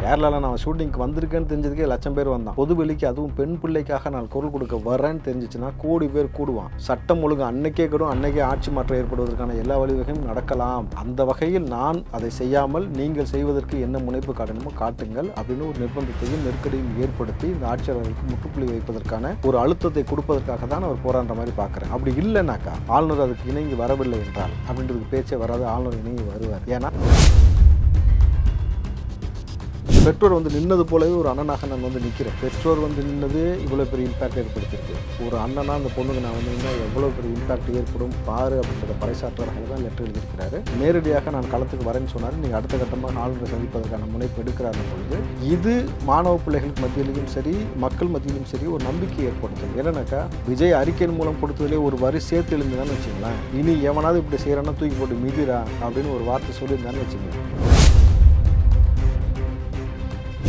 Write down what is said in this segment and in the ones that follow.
கேரளாவில் நான் ஷூட்டிங்க்கு வந்திருக்கேன்னு தெரிஞ்சதுக்கே லட்சம் பேர் வந்தான். பொது வெளிக்கு அதுவும் பெண் பிள்ளைக்காக நான் குரல் கொடுக்க வரேன்னு தெரிஞ்சிச்சுன்னா கோடி பேர் கூடுவான். சட்டம் ஒழுங்கு அன்னைக்கே கூடும், அன்னைக்கே ஆட்சி மாற்றம் ஏற்படுவதற்கான எல்லா வழிவகையும் நடக்கலாம். அந்த வகையில் நான் அதை செய்யாமல் நீங்கள் செய்வதற்கு என்ன முனைப்பு காட்டணுமோ காட்டுங்கள் அப்படின்னு ஒரு நிர்பந்தத்தையும் நெருக்கடியும் ஏற்படுத்தி இந்த ஆட்சியாளர்களுக்கு முற்றுப்புள்ளி வைப்பதற்கான ஒரு அழுத்தத்தை கொடுப்பதற்காக தான் அவர் போராடுற மாதிரி பார்க்குறேன். அப்படி இல்லைனாக்கா ஆளுநர் அதுக்கு இணங்கி வரவில்லை என்றால் அப்படின்றதுக்கு பேச்சே வராது. ஆளுநர் இணங்கி வருவார். ஏன்னா பெற்றோர் நின்னது போலவே ஒரு அண்ணனாக நான் நிற்கிறேன். பெற்றோர் நின்னது இவ்வளோ பெரிய இம்பாக்ட் ஏற்படுத்தியிருக்கு. ஒரு அண்ணனா அந்த பொண்ணுக்கு நான் இன்னும் எவ்வளோ பெரிய இம்பாக்ட் ஏற்படும் பாரு அப்படின்றத பறைசாற்றுறவர்கள் தான் லெட்டர் எழுதியிருக்கிறாரு. நேரடியாக நான் களத்துக்கு வரேன்னு சொன்னார். நீங்கள் அடுத்த கட்டமாக ஆளுநரை சந்திப்பதற்கான முனைப்பு எடுக்கிறார் பொழுது இது மாணவ பிள்ளைகளுக்கு மத்தியிலையும் சரி மக்கள் மத்தியிலும் சரி ஒரு நம்பிக்கை ஏற்படுத்தும். ஏன்னாக்கா விஜய் அறிக்கையின் மூலம் கொடுத்ததுலேயே ஒரு வரி சேர்த்து எழுந்துதான்னு வச்சுங்களேன். இனி எவனாவது இப்படி செய்கிறான்னா தூக்கி போட்டு மிதிரா அப்படின்னு ஒரு வார்த்தை சொல்லியிருந்தான்னு வச்சுங்களேன்.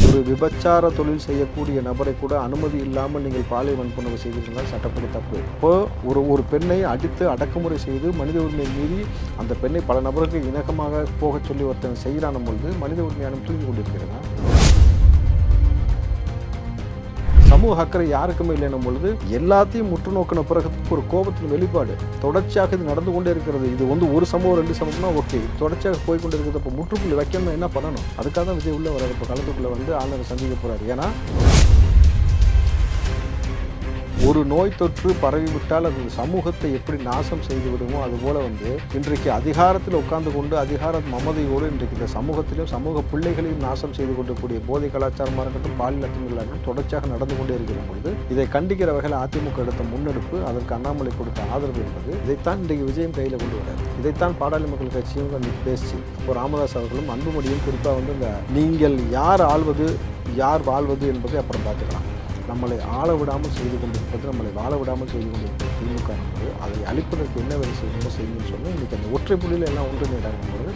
ஒரு விபச்சார தொழில் செய்யக்கூடிய நபரை கூட அனுமதி இல்லாமல் நீங்கள் பாலியல் வன்புணர்வு செய்திருந்தால் சட்டப்படி தப்பு. இப்போ ஒரு பெண்ணை அடித்து அடக்குமுறை செய்து மனித உரிமையை மீறி அந்த பெண்ணை பல நபர்களுக்கு இணக்கமாக போக சொல்லி ஒருத்தன் செய்கிறான் பொழுது மனித உரிமையான தூக்கி கொண்டிருக்கிறதா? சமூக அக்கறை யாருக்குமே இல்லைன்னும் பொழுது எல்லாத்தையும் முற்று நோக்கின பிறகு ஒரு கோபத்தின் வெளிப்பாடு தொடர்ச்சியாக இது நடந்து கொண்டே இருக்கிறது. இது ஒரு சம்பவம் 2 சம்பவம்னா ஓகே, தொடர்ச்சியாக போய்கொண்டு இருக்கிறது. இப்போ முற்றுப்புள்ளி வைக்கணும்னா என்ன பண்ணணும்? அதுக்காக தான் விஜய் உள்ள வராது. இப்போ களத்துக்குள்ளே ஆளுநரை சந்திக்க போறாரு. ஏன்னா ஒரு நோய் தொற்று பரவிவிட்டால் அது சமூகத்தை எப்படி நாசம் செய்து விடுமோ அதுபோல இன்றைக்கு அதிகாரத்தில் உட்கார்ந்து கொண்டு அதிகார மமதையோடு இன்றைக்கு இந்த சமூகத்திலும் சமூக பிள்ளைகளையும் நாசம் செய்து கொண்டிருக்கூடிய போதை கலாச்சாரமாக இருக்கட்டும் பாலியல் அத்துமீறலாக தொடர்ச்சியாக நடந்து கொண்டே இருக்கிற பொழுது இதை கண்டிக்கிற வகையில் அதிமுக எடுத்த முன்னெடுப்பு, அதற்கு அண்ணாமலை கொடுத்த ஆதரவு என்பது இதைத்தான் இன்றைக்கு விஜயம் கையில் கொண்டு வராது. இதைத்தான் பாட்டாளி மக்கள் கட்சியும் பேசி இப்போ ராமதாஸ் அவர்களும் அன்புமணியும் குறிப்பாக இந்த நீங்கள் யார் ஆள்வது யார் வாழ்வது என்பதை அப்புறம் பார்த்துக்கலாம். நம்மளை ஆள விடாமல் செய்து கொண்டிருப்பது, நம்மளை வாழ விடாமல் செய்து கொண்டிருப்பது திமுக என்பது அதை அழிப்பதற்கு என்ன வேலை செய்யணுமோ செய்யணும்னு சொன்னால் இன்றைக்கி அந்த ஒற்றை புள்ளியில் எல்லாம் ஒன்றிணைடாகும் பொழுது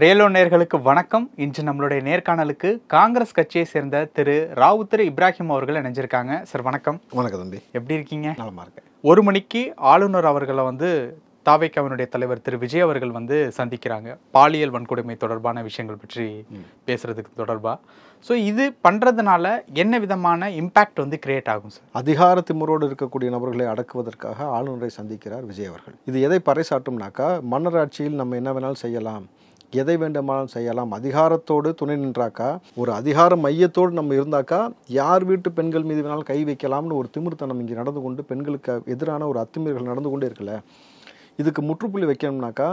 ரேலோ நேயர்களுக்கு வணக்கம். இன்று நம்மளுடைய நேர்காணலுக்கு காங்கிரஸ் கட்சியை சேர்ந்த திரு ராவுத்தர் இப்ராஹிம் அவர்கள் இணைஞ்சிருக்காங்க. சார் வணக்கம். வணக்கம் தம்பி, எப்படி இருக்கீங்க? நலமா இருக்கேன். 1 மணிக்கு ஆளுநர் அவர்களை தாவேக்காவினுடைய தலைவர் திரு விஜய் அவர்கள் சந்திக்கிறாங்க. பாலியல் வன்கொடுமை தொடர்பான விஷயங்கள் பற்றி பேசுறதுக்கு தொடர்பா. ஸோ இது பண்ணுறதுனால என்ன விதமான இம்பேக்ட் கிரியேட் ஆகும் சார்? அதிகார திமுறோடு இருக்கக்கூடிய நபர்களை அடக்குவதற்காக ஆளுநரை சந்திக்கிறார் விஜய் அவர்கள். இது எதை பறைசாட்டும்னாக்கா மன்னராட்சியில் நம்ம என்ன வேணாலும் செய்யலாம், எதை வேண்டுமானாலும் செய்யலாம், அதிகாரத்தோடு துணை நின்றாக்கா ஒரு அதிகார மையத்தோடு நம்ம இருந்தாக்கா யார் வீட்டு பெண்கள் மீது வேணாலும் கை வைக்கலாம்னு ஒரு திமிர்த்தனம் இங்கே நடந்து கொண்டு பெண்களுக்கு எதிரான ஒரு அத்துமீறல்கள் நடந்து கொண்டே இருக்குல்ல. இதுக்கு முற்றுப்புள்ளி வைக்கணும்னாக்கா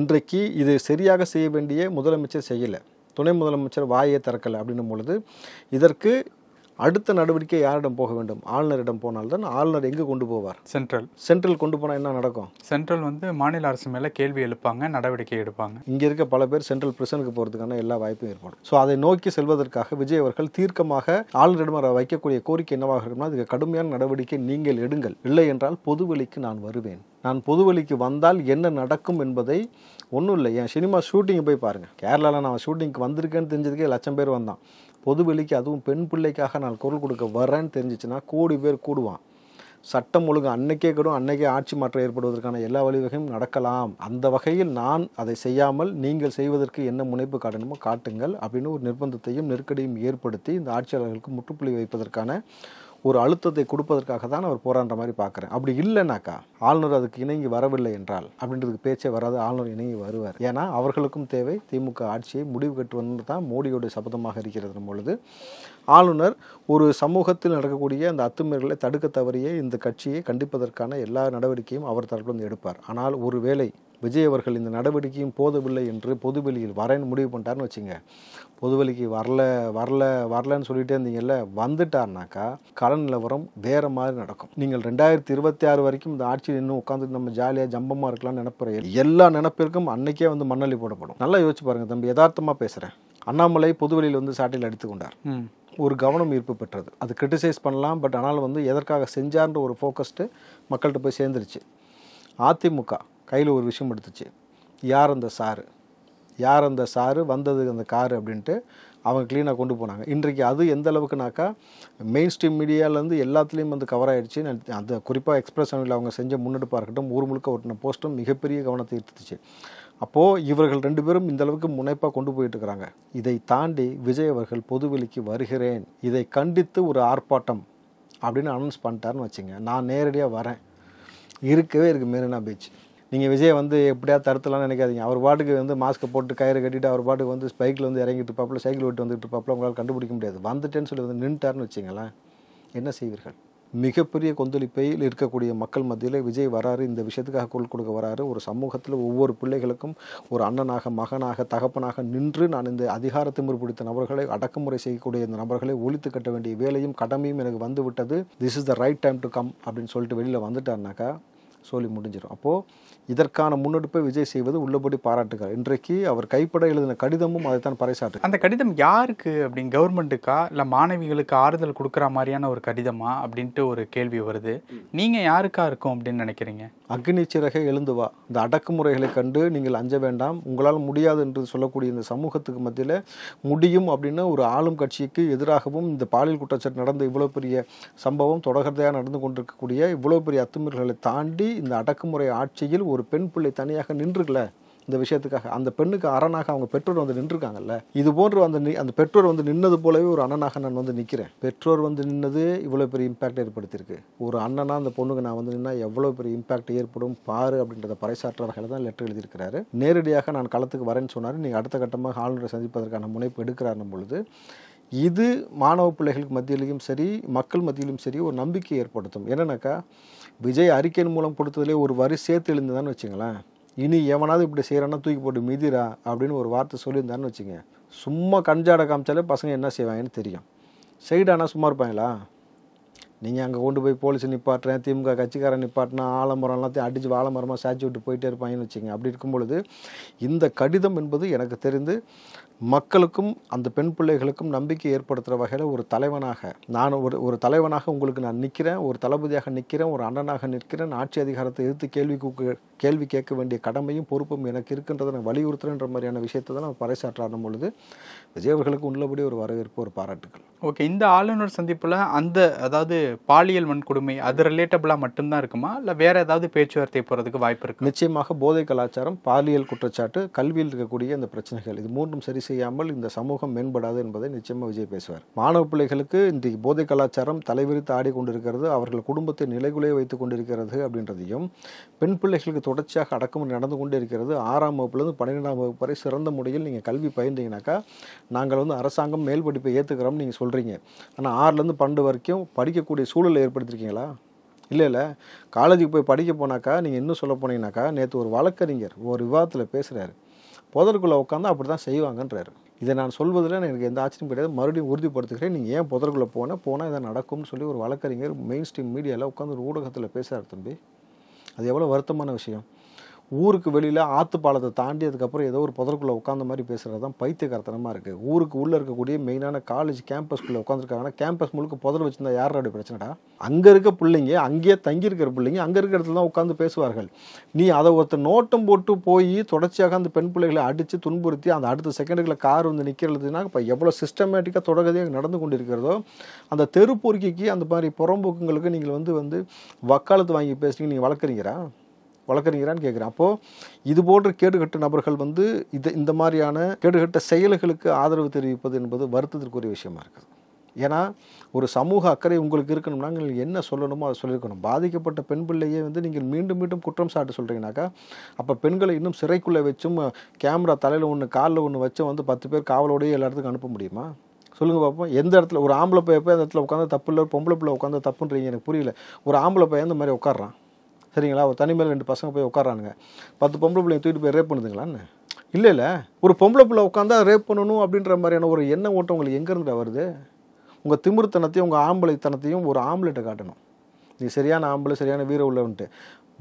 இன்றைக்கு இது சரியாக செய்ய வேண்டிய முதலமைச்சர் செய்யலை, துணை முதலமைச்சர் வாயை திறக்கலை அப்படின்னும் பொழுது இதற்கு அடுத்த நடவடிக்கை யாரிடம் போக வேண்டும்? ஆளுநரிடம் போனால்தான். ஆளுநர் எங்கே கொண்டு போவார்? சென்ட்ரல் கொண்டு போனால் என்ன நடக்கும்? சென்ட்ரல் மாநில அரசு மேலே கேள்வி எழுப்பாங்க, நடவடிக்கை எடுப்பாங்க. இங்கே இருக்க பல பேர் சென்ட்ரல் பிரசனுக்கு போகிறதுக்கான எல்லா வாய்ப்பும் ஏற்படும். ஸோ அதை நோக்கி செல்வதற்காக விஜய் அவர்கள் தீர்க்கமாக ஆளுநரிடம் வைக்கக்கூடிய கோரிக்கை என்னவாக இருக்கும்னா அதுக்கு கடுமையான நடவடிக்கை நீங்கள் எடுங்கள், இல்லை என்றால் பொதுவெளிக்கு நான் வருவேன். நான் பொதுவெளிக்கு வந்தால் என்ன நடக்கும் என்பதை ஒன்றும் இல்லை, என் சினிமா ஷூட்டிங்கை போய் பாருங்கள். கேரளாவில் நான் ஷூட்டிங்க்கு வந்திருக்கேன்னு தெரிஞ்சதுக்கே லட்சம் பேர் வந்தான். பொதுவெளிக்கு அதுவும் பெண் பிள்ளைக்காக நான் குரல் கொடுக்க வரேன்னு தெரிஞ்சிச்சுன்னா கோடி பேர் கூடுவான். சட்டம் ஒழுங்கு அன்னைக்கே கூடும், அன்னைக்கே ஆட்சி மாற்றம் ஏற்படுவதற்கான எல்லா வழிவகையும் நடக்கலாம். அந்த வகையில் நான் அதை செய்யாமல் நீங்கள் செய்வதற்கு என்ன முனைப்பு காட்டணுமோ காட்டுங்கள் அப்படின்னு ஒரு நிர்பந்தத்தையும் நெருக்கடியும் ஏற்படுத்தி இந்த ஆட்சியாளர்களுக்கு முற்றுப்புள்ளி வைப்பதற்கான ஒரு அழுத்தத்தை கொடுப்பதற்காக தான் அவர் போராடுற மாதிரி பார்க்குறேன். அப்படி இல்லைனாக்கா ஆளுநர் அதுக்கு இணங்கி வரவில்லை என்றால் அப்படின்றதுக்கு பேச்சே வராது. ஆளுநர் இணங்கி வருவார். ஏன்னா அவர்களுக்கும் தேவை திமுக ஆட்சியை முடிவு கட்டுவது தான் மோடியோடைய சபதமாக இருக்கிறது பொழுது ஆளுநர் ஒரு சமூகத்தில் நடக்கக்கூடிய அந்த அத்துமீறல்களை தடுக்க தவறிய இந்த கட்சியை கண்டிப்பதற்கான எல்லா நடவடிக்கையும் அவர் தரப்பிலிருந்து எடுப்பார். ஆனால் ஒருவேளை விஜய் அவர்கள் இந்த நடவடிக்கையும் போதவில்லை என்று பொதுவெளியில் வரேன்னு முடிவு பண்ணிட்டார்னு வச்சுங்க, பொதுவெளிக்கு வரலன்னு சொல்லிட்டே இருந்தீங்கல்ல, வந்துட்டார்னாக்கா கள நிலவரம் வேற மாதிரி நடக்கும். நீங்கள் 2026 வரைக்கும் இந்த ஆட்சியில் இன்னும் உட்காந்துட்டு நம்ம ஜாலியாக ஜம்பமாக இருக்கலாம்னு நினைப்பற எல்லா நினைப்பிற்கும் அன்னைக்கே மண்ணள்ளி போடப்படும். நல்லா யோசிச்சு பாருங்க தம்பி, யதார்த்தமாக பேசுகிறேன். அண்ணாமலை பொதுவெளியில் சாட்டில் அடித்து கொண்டார். ஒரு கவனம் ஈர்ப்பு பெற்றது. அது கிரிட்டிசைஸ் பண்ணலாம், பட் ஆனால் எதற்காக செஞ்சார்ன்ற ஒரு ஃபோக்கஸ்ட்டு மக்கள்கிட்ட போய் சேர்ந்துருச்சு. அதிமுக கையில் ஒரு விஷயம் எடுத்துச்சு, யார் அந்த சாரு வந்தது அந்த காரு அப்படின்ட்டு அவங்க க்ளீனாக கொண்டு போனாங்க. இன்றைக்கு அது எந்த அளவுக்குனாக்கா மெயின் ஸ்ட்ரீம் மீடியாவிலேருந்து எல்லாத்துலேயும் வந்து கவர் ஆகிடுச்சு. அந்த குறிப்பாக எக்ஸ்பிரஸ் சேனலில் அவங்க செஞ்ச முன்னெடுப்பாக இருக்கட்டும், ஊர் முழுக்க ஒட்டின போஸ்ட்டும் மிகப்பெரிய கவனத்தை ஈர்த்துச்சு. அப்போது இவர்கள் 2 பேரும் இந்த அளவுக்கு முனைப்பாக கொண்டு போயிட்டு இருக்கிறாங்க. இதை தாண்டி விஜய் அவர்கள் பொதுவெளிக்கு வருகிறேன், இதை கண்டித்து ஒரு ஆர்ப்பாட்டம் அப்படின்னு அனௌன்ஸ் பண்ணிட்டாருன்னு வச்சுங்க, நான் நேரடியாக வரேன், இருக்கவே இருக்குது மெரினா பீச். நீங்கள் விஜய் வந்து எப்படியாவது தடுத்தலாம்னு நினைக்காதீங்க. அவர் பாட்டுக்கு வந்து மாஸ்க்கை போட்டு கயிறு கட்டிட்டு அவர் பாட்டுக்கு வந்து பைக்கில் வந்து இறங்கிட்டு இருப்பாப்புல, சைக்கிள் ஓட்டு வந்துட்டு இருப்பாப்புல, உங்களால் கண்டுபிடிக்க முடியாது. வந்துட்டேன்னு சொல்லி வந்து நின்றுட்டாருன்னு வச்சிங்களேன், என்ன செய்வீர்கள்? மிகப்பெரிய கொந்தளிப்பையில் இருக்கக்கூடிய மக்கள் மத்தியில் விஜய் வராரு, இந்த விஷயத்துக்காக குரல் கொடுக்க வராரு. ஒரு சமூகத்தில் ஒவ்வொரு பிள்ளைகளுக்கும் ஒரு அண்ணனாக, மகனாக, தகப்பனாக நின்று நான் இந்த அதிகார திமிர் பிடித்த நபர்களை, அடக்குமுறை செய்யக்கூடிய இந்த நபர்களை ஒழித்து கட்ட வேண்டிய வேலையும் கடமையும் எனக்கு வந்து விட்டது. This is the right time to come அப்படின்னு சொல்லிட்டு வெளியில் வந்துட்டாருனாக்கா சொல்லி முடிஞ்சிடும். அப்போது இதற்கான முன்னெடுப்பை விஜய் செய்வது உள்ளபடி பாராட்டுகிறார். இன்றைக்கு அவர் கைப்பட எழுதின கடிதமும் அதைத்தான் பறைசாற்று. அந்த கடிதம் யாருக்கு அப்படின்னு, கவர்மெண்ட்டுக்கா இல்லை மாணவிகளுக்கு ஆறுதல் கொடுக்குற மாதிரியான ஒரு கடிதமா அப்படின்ட்டு ஒரு கேள்வி வருது. நீங்கள் யாருக்கா இருக்கும் அப்படின்னு நினைக்கிறீங்க? அக்னி சிறகை எழுந்து வா, இந்த அடக்குமுறைகளை கண்டு நீங்கள் அஞ்ச வேண்டாம், உங்களால் முடியாது என்று சொல்லக்கூடிய இந்த சமூகத்துக்கு மத்தியில் முடியும் அப்படின்னு ஒரு ஆளும் கட்சிக்கு எதிராகவும் இந்த பாலியல் குற்றச்சாட்டு நடந்த இவ்வளோ பெரிய சம்பவம் தொடர்கதையாக நடந்து கொண்டிருக்கக்கூடிய இவ்வளோ பெரிய அத்துமீறல்களை தாண்டி இந்த அடக்குமுறை ஆட்சியில் ஒரு பெண் பிள்ளை தனியாக நின்றுக்கல இந்த விஷயத்துக்காக, அந்த பெண்ணுக்கு அரணாக அவங்க பெற்றோர் வந்து நின்றுருக்காங்கல்ல. இது போன்று அந்த பெற்றோர் வந்து நின்னது போலவே ஒரு அண்ணனாக நான் வந்து நிற்கிறேன். பெற்றோர் வந்து நின்னது இவ்வளோ பெரிய இம்பாக்ட் ஏற்படுத்தியிருக்கு. ஒரு அண்ணனா அந்த பொண்ணுக்கு நான் வந்து நின்னா எவ்வளோ பெரிய இம்பாக்ட் ஏற்படும் பாரு அப்படின்றத பறைசாற்ற வகையில் தான் லெட்டர் எழுதியிருக்கிறாரு. நேரடியாக நான் களத்துக்கு வரேன்னு சொன்னார். நீங்கள் அடுத்த கட்டமாக ஆளுநரை சந்திப்பதற்கான முனைப்பு எடுக்கிறாருன்னும் பொழுது இது மாணவ பிள்ளைகளுக்கு மத்தியிலையும் சரி, மக்கள் மத்தியிலும் சரி ஒரு நம்பிக்கை ஏற்படுத்தும். என்னன்னாக்கா விஜய் அறிக்கையின் மூலம் கொடுத்ததுலேயே ஒரு வரி சேர்த்து எழுந்ததான்னு வச்சுங்களேன், இனி எவனாவது இப்படி செய்கிறான்னா தூக்கி போட்டு மிதிரா அப்படின்னு ஒரு வார்த்தை சொல்லியிருந்தான்னு வச்சுங்க, சும்மா கஞ்சாடை காமிச்சாலே பசங்க என்ன செய்வாங்கன்னு தெரியும். சைடானா சும்மா இருப்பாங்களா? நீங்கள் அங்கே கொண்டு போய் போலீஸ் நிப்பாட்டுறேன், திமுக கட்சிக்காரன் நிப்பாட்டினா ஆலமரம் எல்லாத்தையும் அடித்து வாழைமரமாக சாய்ச்சி விட்டு போயிட்டே இருப்பாங்கன்னு வச்சுங்க. அப்படி இருக்கும் பொழுது இந்த கடிதம் என்பது எனக்கு தெரிந்து மக்களுக்கும் அந்த பெண் பிள்ளைகளுக்கும் நம்பிக்கை ஏற்படுத்துகிற வகையில் ஒரு தலைவனாக நான் ஒரு தலைவனாக உங்களுக்கு நான் நிற்கிறேன், ஒரு தளபதியாக நிற்கிறேன், ஒரு அண்ணனாக நிற்கிறேன், ஆட்சி அதிகாரத்தை எதிர்த்து கேள்வி கேட்க வேண்டிய கடமையும் பொறுப்பும் எனக்கு இருக்கின்றதை நான் வலியுறுத்துறேன்ற மாதிரியான விஷயத்தை தான் நான் பறைசாற்றும் பொழுது விஜய் அவர்களுக்கு உள்ளபடி ஒரு வரவேற்பு, ஒரு பாராட்டுகள். ஓகே, இந்த ஆளுநர் சந்திப்பில் அதாவது பாலியல் வன்கொடுமை அது ரிலேட்டபிளாக மட்டும்தான் இருக்குமா, இல்லை வேற ஏதாவது பேச்சுவார்த்தை போகிறதுக்கு வாய்ப்பு இருக்கு? நிச்சயமாக போதை கலாச்சாரம், பாலியல் குற்றச்சாட்டு, கல்வியில் இருக்கக்கூடிய இந்த பிரச்சனைகள், இது மூன்றும் சரி செய்யாமல் இந்த சமூகம் மேம்படாது என்பதை நிச்சயமாக விஜய் பேசுவார். மாணவ பிள்ளைகளுக்கு இந்த போதை கலாச்சாரம் தலைவிரித்து ஆடிக்கொண்டிருக்கிறது, அவர்கள் குடும்பத்தை நிலைகுலைய வைத்துக் கொண்டிருக்கிறது அப்படின்றதையும், பெண் பிள்ளைகளுக்கு தொடர்ச்சியாக அடக்குமுறை நடந்து கொண்டே இருக்கிறது. 6ஆம் வகுப்புலேருந்து 12ஆம் வகுப்பு வரை சிறந்த முறையில் நீங்கள் கல்வி பயின்றீங்கன்னாக்கா நாங்கள் வந்து அரசாங்கம் மேல் படிப்பை ஏற்றுக்கிறோம்னு நீங்கள் சொல்கிறீங்க. ஆனால் 6லேருந்து 12 வரைக்கும் படிக்கக்கூடிய சூழலை ஏற்படுத்திருக்கீங்களா? இல்லை. காலேஜுக்கு போய் படிக்க போனாக்கா நீங்கள் இன்னும் சொல்ல போனீங்கன்னாக்கா, நேற்று ஒரு வழக்கறிஞர் ஒரு விவாதத்தில் பேசுகிறாரு, புதருக்குள்ளே உட்காந்து அப்படி தான் செய்வாங்கன்றாரு. இதை நான் சொல்வதில் எனக்கு எந்த ஆச்சரியம் கிடையாது, மறுபடியும் உறுதிப்படுத்துகிறேன். நீங்கள் ஏன் புதருக்குள்ளே போனால் இதை நடக்கும்னு சொல்லி ஒரு வழக்கறிஞர் மெயின் ஸ்ட்ரீம் மீடியாவில் உட்காந்து ஒரு ஊடகத்தில் பேசுகிறார். தம்பி, அது எவ்வளோ வருத்தமான விஷயம். ஊருக்கு வெளியில் ஆற்று பாலத்தை தாண்டி அதுக்கப்புறம் ஏதோ ஒரு புதருக்குள்ளே உட்காந்த மாதிரி பேசுகிறது தான் பைத்தியக்காரத்தனமாக இருக்குது. ஊருக்கு உள்ளே இருக்கக்கூடிய மெயினான காலேஜ் கேம்பஸ்குள்ளே உட்காந்துருக்காங்கன்னா கேம்பஸ் முழுக்க புதர் வச்சுருந்தா யாரோட பிரச்சனைடா? அங்கே இருக்க பிள்ளைங்க, அங்கேயே தங்கியிருக்கிற பிள்ளைங்க அங்கே இருக்கிற இடத்துல தான் உட்காந்து பேசுவார்கள். நீ அதை ஒருத்தர் நோட்டம் போட்டு போய் தொடர்ச்சியாக அந்த பெண் பிள்ளைகளை அடித்து துன்புறுத்தி அந்த அடுத்த செகண்டுகளில் கார் வந்து நிற்கிறதுனா இப்போ எவ்வளோ சிஸ்டமேட்டிக்காக தொடர்கதையாக நடந்து கொண்டிருக்கிறதோ, அந்த தெரு பொறுக்கிக்கு அந்த மாதிரி புறம்போக்குங்களுக்கு நீங்கள் வந்து வக்காலத்து வாங்கி பேசுறீங்க. நீங்கள் வழக்கறிஞரான்னு கேட்குறேன். அப்போது இது போன்ற கேடுகட்ட நபர்கள் வந்து இந்த மாதிரியான கேடுகட்ட செயல்களுக்கு ஆதரவு தெரிவிப்பது என்பது வருத்தத்திற்குரிய விஷயமா இருக்குது. ஏன்னா ஒரு சமூக அக்கறை உங்களுக்கு இருக்கணும்னா நீங்கள் என்ன சொல்லணுமோ அதை சொல்லியிருக்கணும். பாதிக்கப்பட்ட பெண் பிள்ளையே வந்து நீங்கள் மீண்டும் மீண்டும் குற்றம் சாட்டு சொல்கிறீங்கனாக்கா, அப்போ பெண்களை இன்னும் சிறைக்குள்ளே வச்சும் கேமரா தலையில் ஒன்று காலில் ஒன்று வச்சும் வந்து 10 பேர் காவலோடையே எல்லா இடத்துக்கும் அனுப்ப முடியுமா? சொல்லுங்கள் பார்ப்போம். எந்த இடத்துல ஒரு ஆம்பளை பையன் போய் அந்த இடத்துல உட்காந்து தப்பு இல்லை, ஒரு பொம்பளை பிள்ளை உட்காந்து தப்புன்றீங்க, எனக்கு புரியல. ஒரு ஆம்பளை பையன் இந்த மாதிரி உட்காடுறான், சரிங்களா? ஒரு தனிமையில் 2 பசங்க போய் உட்காரானுங்க, 10 பொம்பளை பிள்ளைங்க தூக்கிட்டு போய் ரேப் பண்ணுதுங்களான்னு? இல்லை, ஒரு பொம்பளை பிள்ளை உட்காந்தா ரேப் பண்ணணும் அப்படின்ற மாதிரியான ஒரு எண்ண ஓட்டம் உங்களுக்கு எங்கேருந்து வருது? உங்கள் திமிர்த்தனத்தையும் உங்கள் ஆம்பளைத்தனத்தையும் ஒரு ஆம்பளைட்ட காட்டணும். நீ சரியான ஆம்பளை, சரியான வீர உள்ளவன்ட்டு.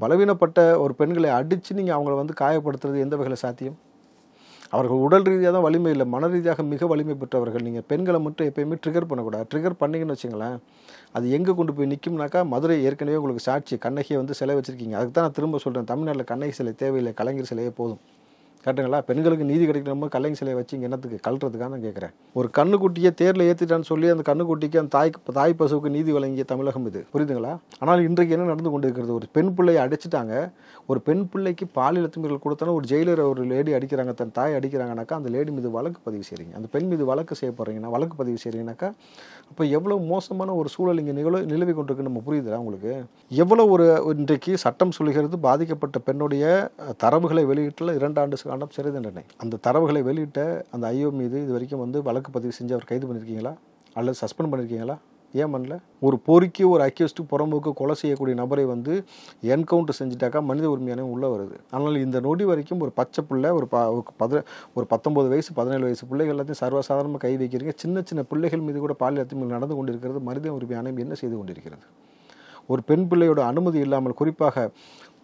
பலவீனப்பட்ட ஒரு பெண்களை அடித்து நீங்கள் அவங்கள வந்து காயப்படுத்துறது எந்த வகையில் சாத்தியம்? அவர்கள் உடல் ரீதியாக தான் வலிமை இல்லை, மன ரீதியாக மிக வலிமை பெற்றவர்கள். நீங்கள் பெண்களை மட்டும் எப்பயுமே ட்ரிகர் பண்ணக்கூடாது. ட்ரிகர் பண்ணிங்கன்னு வச்சுங்களேன், அது எங்கே கொண்டு போய் நிற்கும்னாக்கா, மதுரை ஏற்கனவே உங்களுக்கு சாட்சி, கண்ணகியை வந்து சிலை வச்சுருக்கீங்க. அதுக்கு தான் நான் திரும்ப சொல்கிறேன், தமிழ்நாட்டில் கண்ணகி சிலை தேவையில்லை, கலைஞர் சிலையே போதும். கரெக்டுங்களா? பெண்களுக்கு நீதி கிடைக்கணும் கல்லைங்க சிலையை வச்சு இங்கே என்னத்துக்கு கழட்டுறதுக்காக நான் கேட்குறேன். ஒரு கண்ணுக்குட்டியை தேரில் ஏற்றிட்டான்னு சொல்லி அந்த கண்ணுக்குட்டிக்கு அந்த தாய் பசுவுக்கு நீதி வழங்கிய தமிழகம் இது, புரியுதுங்களா? ஆனால் இன்றைக்கு என்ன நடந்து கொண்டு இருக்கிறது? ஒரு பெண் பிள்ளையை அடிச்சுட்டாங்க. ஒரு பெண் பிள்ளைக்கு பாலியல் அத்துமீறல் கொடுத்தாலும் ஒரு ஜெயிலர் ஒரு லேடி அடிக்கிறாங்க, தன் தாய் அடிக்கிறாங்கனாக்கா அந்த லேடி மீது வழக்கு பதிவு செய்கிறீங்க, அந்த பெண் மீது வழக்கு செய்யப்படுறீங்கன்னா வழக்கு பதிவு செய்கிறீங்கனாக்கா அப்போ எவ்வளோ மோசமான ஒரு சூழல் இங்கே நிலவி கொண்டிருக்கு நம்ம புரியுதுல உங்களுக்கு? எவ்வளோ ஒரு இன்றைக்கு சட்டம் சொல்கிறது பாதிக்கப்பட்ட பெண்ணுடைய தரவுகளை வெளியிட்டுள்ள 2 ஆண்டு காலம் சிறை தண்டனை. அந்த தரவுகளை வெளியிட்ட அந்த ஐயோ மீது இது வரைக்கும் வந்து வழக்கு பதிவு செஞ்சு அவர் கைது பண்ணியிருக்கீங்களா அல்லது சஸ்பெண்ட் பண்ணியிருக்கீங்களா? ஏன் பண்ணல? ஒரு பொறுக்கி ஒரு அக்யூஸ்டு புறம்போக்கு கொலை செய்யக்கூடிய நபரை வந்து என்கவுண்டர் செஞ்சுட்டாக்கா மனித உரிமையான உள்ளே வருது. ஆனால் இந்த நொடி வரைக்கும் ஒரு பச்சை பிள்ளை ஒரு 19 வயசு 17 வயசு பிள்ளைகள் எல்லாத்தையும் சர்வசாதாரணமாக கை வைக்கிறீங்க. சின்ன சின்ன பிள்ளைகள் மீது கூட பாலியல் அத்துமீறல் நடந்து கொண்டிருக்கிறது. மனித உரிமை ஆணையம் என்ன செய்து கொண்டிருக்கிறது? ஒரு பெண் பிள்ளையோட அனுமதி இல்லாமல், குறிப்பாக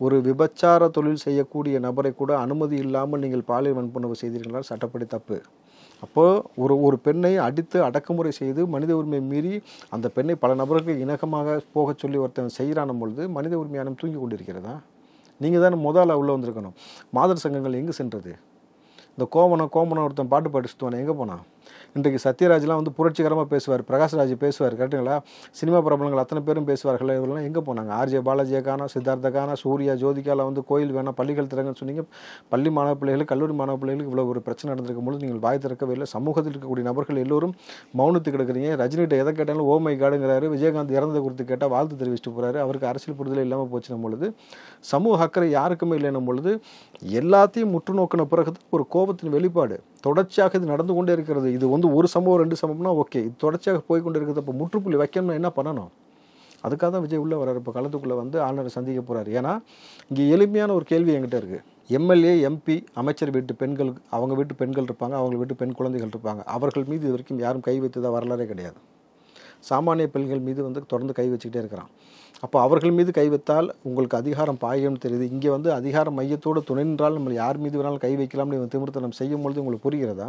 ஒரு விபச்சார தொழில் செய்யக்கூடிய நபரை கூட அனுமதி இல்லாமல் நீங்கள் பாலியல் வன்புணர்வு செய்தீர்களால் சட்டப்படி தப்பு. அப்போது ஒரு பெண்ணை அடித்து அடக்குமுறை செய்து மனித உரிமை மீறி அந்த பெண்ணை பல நபர்கள் இணக்கமாக போகச் சொல்லி ஒருத்தன் செய்கிறான் பொழுது மனித உரிமையான தூங்கி கொண்டிருக்கிறதா? நீங்கள் தானே முதல்ல உள்ளே வந்திருக்கணும். மாதர் சங்கங்கள் எங்கே சென்றது? இந்த கோமனம் ஒருத்தன் பாட்டு பாடிச்சுட்டுவானே எங்கே போனான்? இன்றைக்கு சத்யராஜ்லாம் வந்து புரட்சிகரமாக பேசுவார், பிரகாஷ்ராஜ் பேசுவார், கரெக்டுங்களா? சினிமா பிரபலங்கள் அத்தனை பேரும் பேசுவார்கள். இவரெல்லாம் எங்கே போனாங்க? ஆர்ஜே பாலாஜியை காணா, சித்தார்த்த காணா, சூர்யா, ஜோதிகாலாம் வந்து கோயில் வேணாம் பள்ளிகள் திறங்கன்னு சொன்னீங்க. பள்ளி மாணவ பிள்ளைகளுக்கு கல்லூரி மாணவ பிள்ளைகளுக்கு இவ்வளோ ஒரு பிரச்சனை நடந்திருக்கும் போது நீங்கள் வாய் திறக்கவே இல்லை. சமூகத்தில் இருக்கக்கூடிய நபர்கள் எல்லோரும் மௌனத்துக்கு கிடக்குறீங்க. ரஜினிகிட்ட எதை கேட்டாலும் ஓ மை காடுங்கிறாரு. விஜயகாந்த் இறந்ததை குறித்து கேட்டால் வாழ்த்து தெரிவிச்சுட்டு போகிறாரு. அவருக்கு அரசியல் புரிதலே இல்லாமல் போச்சுன்னும் பொழுது, சமூக அக்கறை யாருக்குமே இல்லைன்னும் பொழுது, எல்லாத்தையும் முற்று நோக்கின பிறகு ஒரு கோபத்தின் வெளிப்பாடு தொடர்ச்சியாக இது நடந்து கொண்டே இருக்கிறது. இது வந்து ஒரு சம்பவம் 2 சம்பவம்னா ஓகே, இது தொடர்ச்சியாக போய்கொண்டு இருக்கிறது. அப்போ முற்றுப்புள்ளி வைக்கணும்னா என்ன பண்ணணும்? அதுக்காக தான் விஜய் உள்ளே வர்றாரு. இப்போ களத்துக்குள்ளே வந்து ஆளுநரை சந்திக்க போகிறார். ஏன்னா இங்கே எளிமையான ஒரு கேள்வி என்கிட்ட இருக்குது. எம்எல்ஏ, எம்பி, அமைச்சர் வீட்டு பெண்கள், அவங்க வீட்டு பெண்கள் இருப்பாங்க, அவங்க வீட்டு பெண் குழந்தைகள் இருப்பாங்க. அவர்கள் மீது இது வரைக்கும் யாரும் கை வைத்ததா வரலாறே கிடையாது. சாமானிய பெண்கள் மீது வந்து தொடர்ந்து கை வச்சுக்கிட்டே இருக்கிறான். அப்போ அவர்கள் மீது கை வைத்தால் உங்களுக்கு அதிகாரம் பாயம்னு தெரியுது. இங்கே வந்து அதிகார மையத்தோடு துணை நின்றால் நம்ம யார் மீது வேணாலும் கை வைக்கலாம்னு திமிர்த்தனம் செய்யும் பொழுது உங்களுக்கு புரிகிறதா?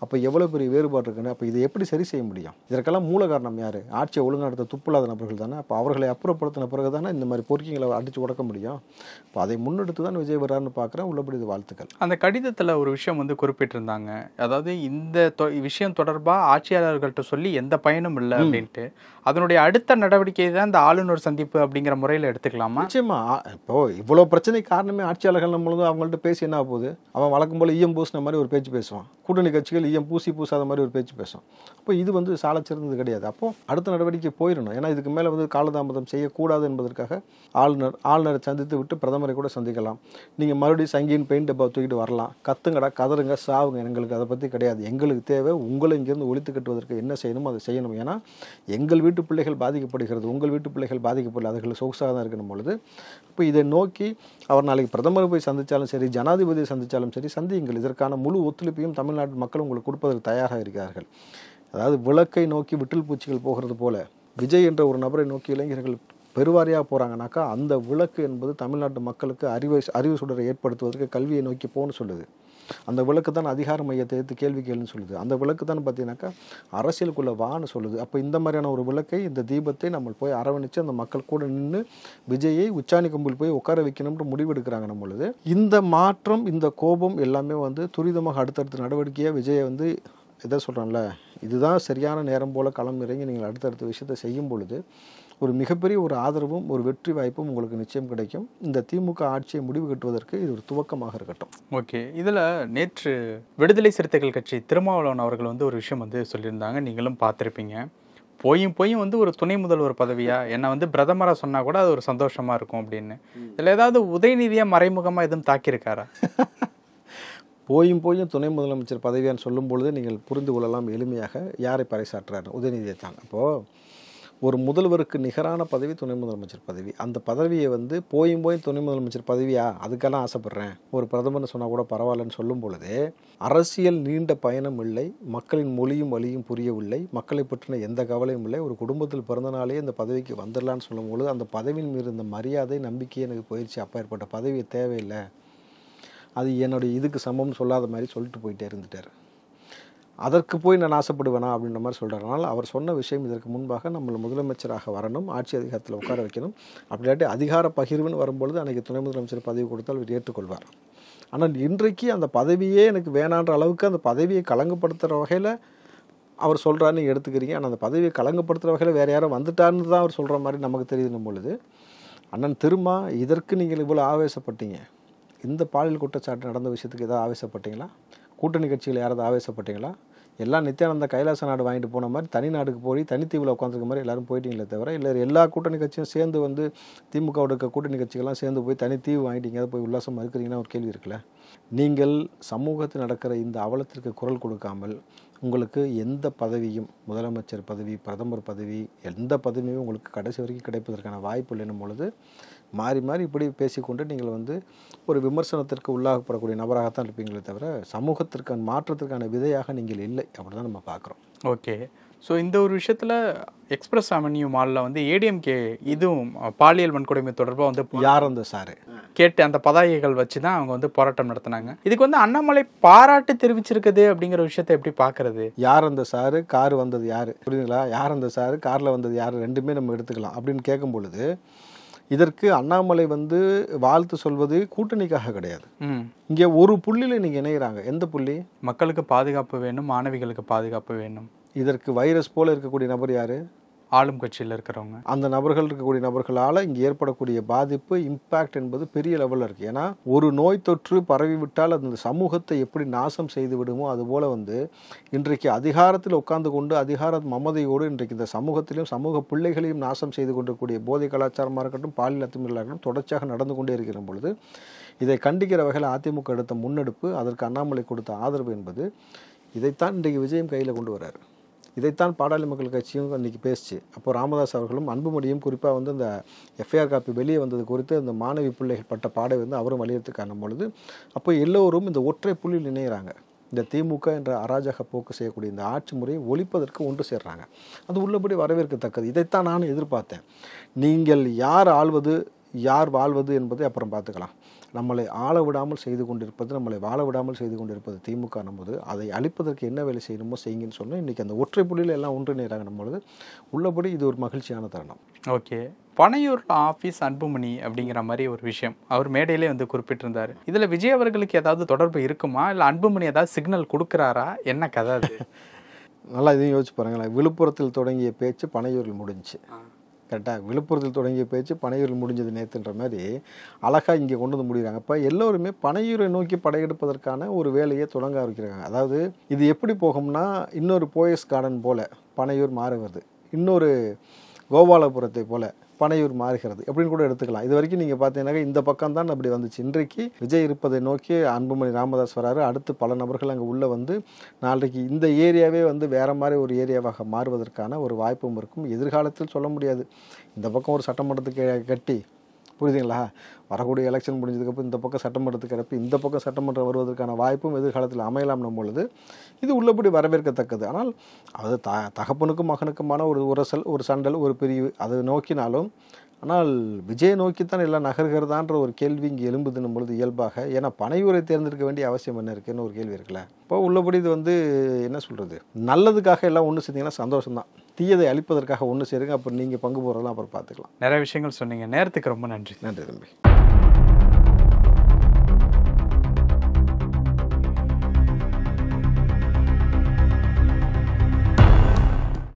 அப்போ எவ்வளோ பெரிய வேறுபாடு இருக்குன்னு. அப்போ இதை எப்படி சரி செய்ய முடியும்? இதற்கெல்லாம் மூல காரணம் யார்? ஆட்சியை ஒழுங்காக நடத்த துப்பில்லாத நபர்கள் தானே. அப்போ அவர்களை அப்புறப்படுத்தின பிறகு தானே இந்த மாதிரி பொறுக்கிங்களை அடித்து உடக்க முடியும். இப்போ அதை முன்னெடுத்து தான் விஜய் வர்றாருன்னு பார்க்குறேன். உள்ளபடி இது வாழ்த்துக்கள். அந்த கடிதத்தில் ஒரு விஷயம் வந்து குறிப்பிட்டிருந்தாங்க. அதாவது இந்த விஷயம் தொடர்பாக ஆட்சியாளர்கள்ட்ட சொல்லி எந்த பயனும் இல்லை அப்படின்ட்டு. அதனுடைய அடுத்த நடவடிக்கை தான் இந்த ஆளுநர் சந்திப்பு அப்படிங்கிற முறையில் எடுத்துக்கலாமா? நிச்சயமா. இப்போ இவ்வளோ பிரச்சனை காரணமே ஆட்சியாளர்கள் நம்மளும் அவங்கள்ட்ட பேசி என்ன போகுது? அவன் வழக்கம் போல் ஈயம் பூசின மாதிரி ஒரு பேச்சு பேசுவான். கூட்டணி கட்சிகள் ஈயம் பூசாத மாதிரி ஒரு பேச்சு பேசும். அப்போ இது வந்து சாலச்சிறந்தது கிடையாது. அப்போ அடுத்த நடவடிக்கை போயிடணும். ஏன்னா இதுக்கு மேலே வந்து காலதாமதம் செய்யக்கூடாது என்பதற்காக ஆளுநரை சந்தித்து விட்டு பிரதமரை கூட சந்திக்கலாம். நீங்கள் மறுபடியும் சங்கின் பெயிண்ட் டப்பா தூக்கிட்டு வரலாம். கத்துங்கடா, கதறுங்க, சாவுங்க. எங்களுக்கு அதை பற்றி கிடையாது. எங்களுக்கு தேவை உங்களை இங்கேருந்து ஒழித்து கட்டுவதற்கு என்ன செய்யணுமோ அதை செய்யணும். ஏன்னா எங்கள் வீட்டு பிள்ளைகள் பாதிக்கப்படுகிறது, உங்கள் வீட்டு பிள்ளைகள் பாதிக்கப்படல, அதுகள் சொகுசாக தான் இருக்கணும் பொழுது இப்போ இதை நோக்கி அவர் நாளைக்கு பிரதமரை போய் சந்தித்தாலும் சரி, ஜனாதிபதியை சந்தித்தாலும் சரி, சந்தியுங்கள். இதற்கான முழு ஒத்துழைப்பையும் தமிழ்நாட்டு மக்கள் உங்களுக்கு கொடுப்பதற்கு தயாராக இருக்கிறார்கள். அதாவது விளக்கை நோக்கி விட்டில் பூச்சிகள் போகிறது போல விஜய் என்ற ஒரு நபரை நோக்கி இளைஞர்கள் பெருவாரியாக போகிறாங்கனாக்கா அந்த விளக்கு என்பது தமிழ்நாட்டு மக்களுக்கு அறிவு சுடரை ஏற்படுத்துவதற்கு கல்வியை நோக்கி போகணும்னு சொல்லுது. அந்த விளக்கு தான் அதிகார மையத்தை எடுத்து கேள்வி கேளுன்னு சொல்லுது. அந்த விளக்கு தான் பார்த்தீங்கன்னாக்கா அரசியலுக்குள்ளே வான்னு சொல்லுது. அப்போ இந்த மாதிரியான ஒரு விளக்கை, இந்த தீபத்தை நம்ம போய் அரவணைச்சு அந்த மக்கள் கூட நின்று விஜயை உச்சாணி கொம்பில் போய் உட்கார வைக்கணும்னு முடிவெடுக்கிறாங்க நம்ம பொழுது. இந்த மாற்றம், இந்த கோபம் எல்லாமே வந்து துரிதமாக அடுத்தடுத்த நடவடிக்கையாக விஜயை வந்து எதை சொல்கிறான்ல, இதுதான் சரியான நேரம் போல் களம் இறங்கி நீங்கள் அடுத்தடுத்த விஷயத்தை செய்யும் பொழுது ஒரு மிகப்பெரிய ஒரு ஆதரவும் ஒரு வெற்றி வாய்ப்பும் உங்களுக்கு நிச்சயம் கிடைக்கும். இந்த திமுக ஆட்சியை முடிவு கட்டுவதற்கு இது ஒரு துவக்கமாக இருக்கட்டும். ஓகே, இதில் நேற்று விடுதலை சிறுத்தைகள் கட்சி திருமாவளவன் அவர்கள் வந்து ஒரு விஷயம் வந்து சொல்லியிருந்தாங்க. நீங்களும் பார்த்துருப்பீங்க. போயும் வந்து ஒரு துணை முதல்வர் பதவியா என்னை வந்து பிரதமராக சொன்னால் கூட அது ஒரு சந்தோஷமாக இருக்கும் அப்படின்னு. இதில் ஏதாவது உதயநிதியாக மறைமுகமாக எதுவும் தாக்கியிருக்காரா? போயும் துணை முதலமைச்சர் பதவியான்னு சொல்லும் பொழுது நீங்கள் புரிந்து கொள்ளலாம் எளிமையாக யாரை பறைசாற்றுறாரு. உதயநிதியை தான். அப்போது ஒரு முதல்வருக்கு நிகரான பதவி துணை முதலமைச்சர் பதவி. அந்த பதவியை வந்து போயும் துணை முதலமைச்சர் பதவியா அதுக்கெல்லாம் ஆசைப்பட்றேன், ஒரு பிரதமர்னு சொன்னால் கூட பரவாயில்லன்னு சொல்லும் பொழுது அரசியல் நீண்ட பயணம் இல்லை, மக்களின் மொழியும் வழியும் புரியவில்லை, மக்களை பற்றின எந்த கவலையும் இல்லை, ஒரு குடும்பத்தில் பிறந்தனாலே இந்த பதவிக்கு வந்துடலான்னு சொல்லும் பொழுது அந்த பதவியின் மீது இந்த மரியாதை நம்பிக்கை எனக்கு போயிடுச்சு. அப்போ ஏற்பட்ட பதவி தேவையில்லை, அது என்னுடைய இதுக்கு சமம்னு சொல்லாத மாதிரி சொல்லிட்டு போயிட்டே இருந்துட்டார். அதற்கு போய் நான் ஆசைப்படுவேனா அப்படின்ற மாதிரி சொல்கிறார். அதனால் அவர் சொன்ன விஷயம் இதற்கு முன்பாக நம்மளை முதலமைச்சராக வரணும், ஆட்சி அதிகாரத்தில் உட்கார வைக்கணும். அப்படியாட்டி அதிகார பகிர்வுன்னு வரும்பொழுது அன்றைக்கி துணை முதலமைச்சர் பதவி கொடுத்தால் அவர் ஏற்றுக்கொள்வார். ஆனால் இன்றைக்கு அந்த பதவியே எனக்கு வேணான்ற அளவுக்கு அந்த பதவியை களங்கப்படுத்துகிற வகையில் அவர் சொல்கிறாரு, நீங்கள் எடுத்துக்கிறீங்க. ஆனால் அந்த பதவியை களங்கப்படுத்துகிற வகையில் வேறு யாரும் வந்துட்டான்னு தான் அவர் சொல்கிற மாதிரி நமக்கு தெரியுதுன்னும் பொழுது, அண்ணன் திருமா இதற்கு நீங்கள் இவ்வளோ ஆவேசப்பட்டீங்க, இந்த பாலியல் குற்றச்சாட்டு நடந்த விஷயத்துக்கு ஏதாவது ஆவேசப்பட்டீங்களா? கூட்டணி கட்சிகள் யாராவது ஆவேசப்பட்டீங்களா? எல்லாம் நித்யானந்தா கைலாச நாடு வாங்கிட்டு போன மாதிரி தனி நாடுக்கு போய் தனித்தீவில் உட்காந்துருக்க மாதிரி எல்லாரும் போயிட்டீங்களே தவிர, இல்லை எல்லா கூட்டணி கட்சியும் சேர்ந்து வந்து திமுகவோட இருக்க கூட்டணி கட்சிகள்லாம் சேர்ந்து போய் தனித்தீவு வாங்கிட்டீங்க, அதை போய் உல்லாசமாக இருக்கிறீங்கன்னா ஒரு கேள்வி இருக்குல்ல. நீங்கள் சமூகத்தில் நடக்கிற இந்த அவலத்திற்கு குரல் கொடுக்காமல் உங்களுக்கு எந்த பதவியும், முதலமைச்சர் பதவி, பிரதமர் பதவி, எந்த பதவியும் உங்களுக்கு கடைசி வரைக்கும் கிடைப்பதற்கான வாய்ப்பு இல்லைன்னும் பொழுது மாறி மாறி இப்படி பேசிக்கொண்டு நீங்கள் வந்து ஒரு விமர்சனத்திற்கு உள்ளாகப்படக்கூடிய நபராகத்தான் இருப்பீங்களே தவிர சமூகத்திற்கான மாற்றத்திற்கான விதையாக நீங்கள் இல்லை. அப்படி தான் நம்ம பார்க்குறோம். ஓகே. ஸோ இந்த ஒரு விஷயத்தில் எக்ஸ்பிரஸ் அவென்யூ மாலில் வந்து ஏடிஎம்கே இதுவும் பாலியல் வன்கொடுமை தொடர்பாக வந்து யார் அந்த சாரு கேட்டு அந்த பதாகைகள் வச்சு தான் அவங்க வந்து போராட்டம் நடத்தினாங்க. இதுக்கு வந்து அண்ணாமலை பாராட்டு தெரிவிச்சிருக்குது அப்படிங்கிற விஷயத்தை எப்படி பார்க்கறது? யார் அந்த சாரு, கார் வந்தது யார், புரியுதுங்களா? யார் அந்த சாரு, காரில் வந்தது யார், ரெண்டுமே நம்ம எடுத்துக்கலாம் அப்படின்னு கேட்கும் பொழுது இதற்கு அண்ணாமலை வந்து வாழ்த்து சொல்வது கூட்டணிக்காக கிடையாது. இங்கே ஒரு புள்ளியில் நீங்கள் இணைகிறாங்க. எந்த புள்ளி? மக்களுக்கு பாதுகாப்பு வேணும், மாணவிகளுக்கு பாதுகாப்பு வேணும். இதற்கு வைரஸ் போல இருக்கக்கூடிய நபர் யாரு? ஆளும் கட்சியில் இருக்கிறவங்க. அந்த நபர்கள் இருக்கக்கூடிய நபர்களால் இங்கே ஏற்படக்கூடிய பாதிப்பு, இம்பேக்ட் என்பது பெரிய லெவலில் இருக்குது. ஏன்னா ஒரு நோய் தொற்று பரவிவிட்டால் அந்த சமூகத்தை எப்படி நாசம் செய்து விடுமோ அதுபோல் வந்து இன்றைக்கு அதிகாரத்தில் உட்கார்ந்து கொண்டு அதிகார மமதையோடு இன்றைக்கு இந்த சமூகத்திலையும் சமூக பிள்ளைகளையும் நாசம் செய்து கொண்டிருக்கக்கூடிய போதை கலாச்சாரமாக இருக்கட்டும், பாலியல் அத்துமீறலாக இருக்கட்டும் தொடர்ச்சியாக நடந்து கொண்டே இருக்கிற பொழுது இதை கண்டிக்கிற வகையில் அதிமுக எடுத்த முன்னெடுப்பு, அதற்கு அண்ணாமலை கொடுத்த ஆதரவு என்பது இதைத்தான் இன்றைக்கு விஜயம் கையில் கொண்டு வர்றாரு. இதைத்தான் பாட்டாளி மக்கள் கட்சியும் இன்றைக்கி பேசிச்சு. அப்போ ராமதாஸ் அவர்களும் அன்புமணியும் குறிப்பாக வந்து இந்த எஃப்ஐஆர் காப்பி வெளியே வந்தது குறித்து அந்த மாணவி பிள்ளைகள் பட்ட பாடை வந்து அவரும் வலியுறுத்தி காணும் பொழுது அப்போ எல்லோரும் இந்த ஒற்றை புள்ளியில் இணைகிறாங்க. இந்த திமுக என்ற அராஜக போக்கு செய்யக்கூடிய இந்த ஆட்சி முறையை ஒழிப்பதற்கு ஒன்று சேர்றாங்க. அது உள்ளபடி வரவேற்கத்தக்கது. இதைத்தான் நான் எதிர்பார்த்தேன். நீங்கள் யார் ஆள்வது யார் வாழ்வது என்பதை அப்புறம் பார்த்துக்கலாம். நம்மளை ஆள விடாமல் செய்து கொண்டிருப்பது, நம்மளை வாழ விடாமல் செய்து கொண்டிருப்பது திமுக நம்பது. அதை அழிப்பதற்கு என்ன வேலை செய்யணுமோ செய்யுங்கன்னு சொன்னால் இன்றைக்கி அந்த ஒற்றை புள்ளியில் எல்லாம் ஒன்றிணைகிறாங்க நம்மளது. உள்ளபடி இது ஒரு மகிழ்ச்சியான தருணம். ஓகே. பனையூர் ஆஃபீஸ் அன்புமணி அப்படிங்கிற மாதிரி ஒரு விஷயம் அவர் மேடையிலே வந்து குறிப்பிட்டிருந்தார். இதில் விஜய் அவர்களுக்கு ஏதாவது தொடர்பு இருக்குமா, இல்லை அன்புமணி ஏதாவது சிக்னல் கொடுக்குறாரா, என்ன கதை அது? நல்லா இதையும் யோசிச்சு பாருங்களேன். விழுப்புரத்தில் தொடங்கிய பேச்சு பனையூரில் முடிஞ்சு, கரெக்டாக? விழுப்புரத்தில் தொடங்கிய பேச்சு பனையூரில் முடிஞ்சது நேற்றுன்ற மாதிரி அழகாக இங்கே கொண்டு வந்து முடிகிறாங்க. இப்போ எல்லோருமே பனையூரை நோக்கி படையெடுப்பதற்கான ஒரு வேலையை தொடங்க ஆரம்பிக்கிறாங்க. அதாவது இது எப்படி போகும்னா இன்னொரு போயஸ் கார்டன் போல் பனையூர் மாறி வருது, இன்னொரு கோபாலபுரத்தை போல் பனையூர் மாறுகிறது அப்படின்னு கூட எடுத்துக்கலாம். இது வரைக்கும் நீங்கள் பார்த்தீங்கன்னா இந்த பக்கம் தான் அப்படி வந்துச்சு. இன்றைக்கு விஜய் இருப்பதை நோக்கி அன்புமணி ராமதாஸ் வராரு. அடுத்து பல நபர்கள் அங்கே உள்ளே வந்து நாளைக்கு இந்த ஏரியாவே வந்து வேறு மாதிரி ஒரு ஏரியாவாக மாறுவதற்கான ஒரு வாய்ப்பும் இருக்கும். எதிர்காலத்தில் சொல்ல முடியாது. இந்த பக்கம் ஒரு சட்டமன்றத்துக்கு கட்டி, புரியுதுங்களா, வரக்கூடிய எலெக்ஷன் முடிஞ்சதுக்கப்புறம் இந்த பக்கம் சட்டமன்றத்துக்கு கிடப்பி இந்த பக்கம் சட்டமன்றம் வருவதற்கான வாய்ப்பும் எதிர்காலத்தில் அமையலாம் பொழுது இது உள்ளபடி வரவேற்கத்தக்கது. ஆனால் அது தகப்பனுக்கும் மகனுக்குமான ஒரு உரசல், ஒரு சண்டல், ஒரு பிரிவு அதை நோக்கினாலும் ஆனால் விஜய் நோக்கித்தான் எல்லாம் நகர்கிறதான்ற ஒரு கேள்வி இங்கே எழும்புதுன்னும் பொழுது இயல்பாக, ஏன்னா பனையூரை தேர்ந்தெடுக்க வேண்டிய அவசியம் என்ன இருக்குன்னு ஒரு கேள்வி இருக்குல்ல. இப்போ உள்ளபடி இது வந்து என்ன சொல்கிறது, நல்லதுக்காக எல்லாம் ஒன்று சேர்ந்தீங்கன்னா சந்தோஷம்தான். தீயதை அழிப்பதற்காக ஒன்று சேருங்க. அப்புறம் நீங்கள் பங்கு போகிறதெல்லாம் அப்புறம் பார்த்துக்கலாம். நிறைய விஷயங்கள் சொன்னீங்க. நேரத்துக்கு ரொம்ப நன்றி. நன்றி தம்பி.